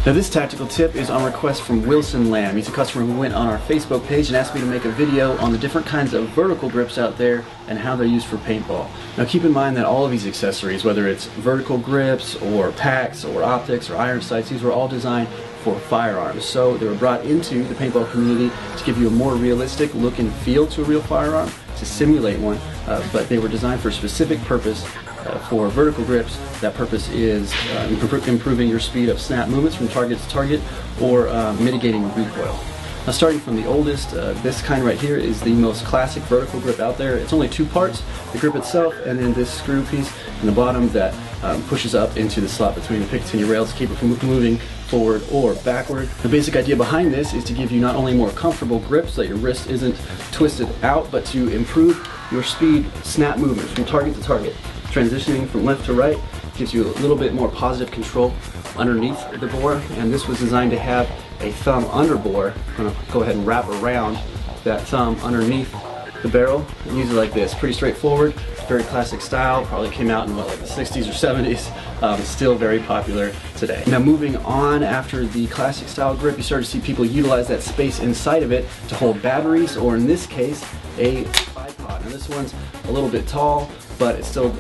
Now this tactical tip is on request from Wilson Lamb. He's a customer who went on our Facebook page and asked me to make a video on the different kinds of vertical grips out there and how they're used for paintball. Now keep in mind that all of these accessories, whether it's vertical grips or packs or optics or iron sights, these were all designed for firearms. So they were brought into the paintball community to give you a more realistic look and feel to a real firearm, to simulate one, but they were designed for a specific purpose. For vertical grips, that purpose is improving your speed of snap movements from target to target or mitigating recoil. Now starting from the oldest, this kind right here is the most classic vertical grip out there. It's only two parts, the grip itself and then this screw piece in the bottom that pushes up into the slot between the Picatinny rails to keep it from moving forward or backward. The basic idea behind this is to give you not only more comfortable grips so that your wrist isn't twisted out, but to improve your speed snap movements from target to target. Transitioning from left to right gives you a little bit more positive control underneath the bore, and this was designed to have a thumb under bore. I'm going to go ahead and wrap around that thumb underneath the barrel and use it like this. Pretty straightforward, very classic style, probably came out in what, like the 60s or 70s, still very popular today. Now moving on, after the classic style grip, you start to see people utilize that space inside of it to hold batteries, or in this case, a bipod. Now this one's a little bit tall, but it's still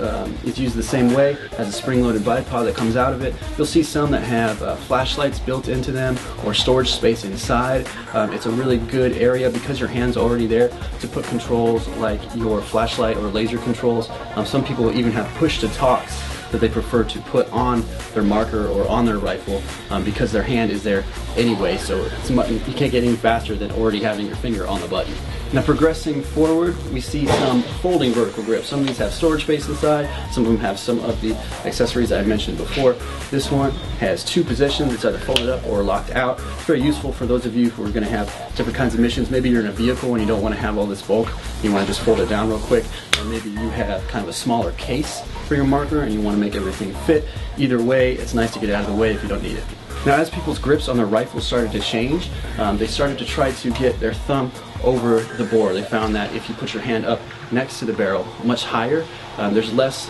it's used the same way, has a spring-loaded bipod that comes out of it. You'll see some that have flashlights built into them or storage space inside. It's a really good area because your hand's already there to put controls like your flashlight or laser controls. Some people even have push-to-talks that they prefer to put on their marker or on their rifle because their hand is there anyway, so you can't get any faster than already having your finger on the button. Now progressing forward, we see some folding vertical grips. Some of these have storage space inside, some of them have some of the accessories I mentioned before. This one has two positions, it's either folded up or locked out. It's very useful for those of you who are going to have different kinds of missions. Maybe you're in a vehicle and you don't want to have all this bulk, you want to just fold it down real quick, or maybe you have kind of a smaller case for your marker and you want to make everything fit. Either way, it's nice to get it out of the way if you don't need it. Now as people's grips on their rifles started to change, they started to try to get their thumb over the bore. They found that if you put your hand up next to the barrel much higher, there's less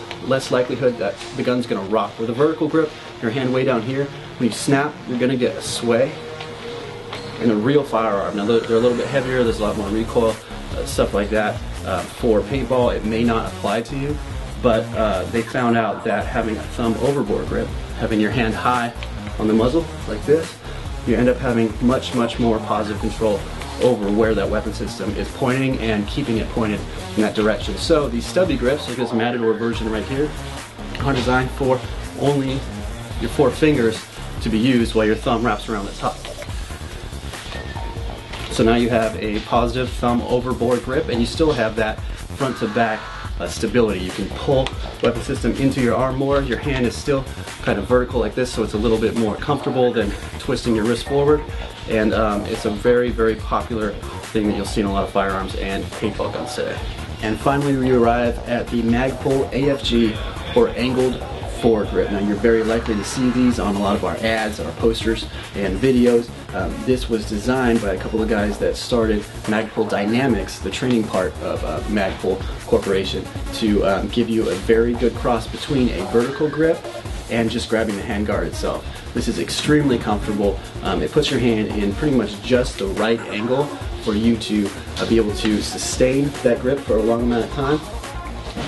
likelihood that the gun's going to rock. With a vertical grip, your hand way down here, when you snap, you're going to get a sway in a real firearm. Now they're a little bit heavier, there's a lot more recoil, stuff like that. For paintball, it may not apply to you, but they found out that having a thumb overboard grip, having your hand high on the muzzle like this, you end up having much more positive control over where that weapon system is pointing and keeping it pointed in that direction. So these stubby grips, like this Matador version right here, are designed for only your four fingers to be used while your thumb wraps around the top. So now you have a positive thumb overboard grip and you still have that front to back stability. You can pull weapon system into your arm more. Your hand is still kind of vertical like this, so it's a little bit more comfortable than twisting your wrist forward. And it's a very popular thing that you'll see in a lot of firearms and paintball guns today. And finally we arrive at the Magpul AFG, or angled foregrip. Now you're very likely to see these on a lot of our ads, our posters, and videos. This was designed by a couple of guys that started Magpul Dynamics, the training part of Magpul Corporation, to give you a very good cross between a vertical grip and just grabbing the handguard itself. This is extremely comfortable. It puts your hand in pretty much just the right angle for you to be able to sustain that grip for a long amount of time.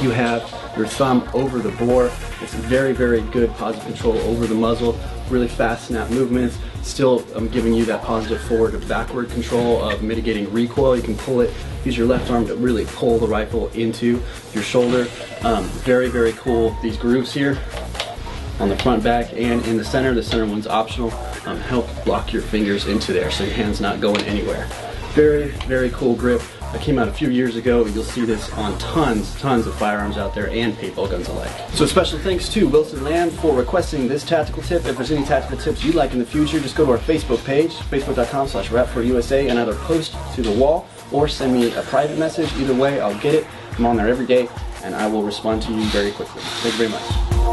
You have your thumb over the bore. It's very good positive control over the muzzle, really fast snap movements, still giving you that positive forward to backward control of mitigating recoil. You can pull it, use your left arm to really pull the rifle into your shoulder. Very cool. These grooves here on the front, back, and in the center one's optional, help lock your fingers into there so your hand's not going anywhere. Very cool grip. That came out a few years ago. You'll see this on tons of firearms out there and paintball guns alike. So special thanks to Wilson Lamb for requesting this tactical tip. If there's any tactical tips you'd like in the future, just go to our Facebook page, facebook.com/Rap4USA, and either post to the wall or send me a private message. Either way, I'll get it. I'm on there every day and I will respond to you very quickly. Thank you very much.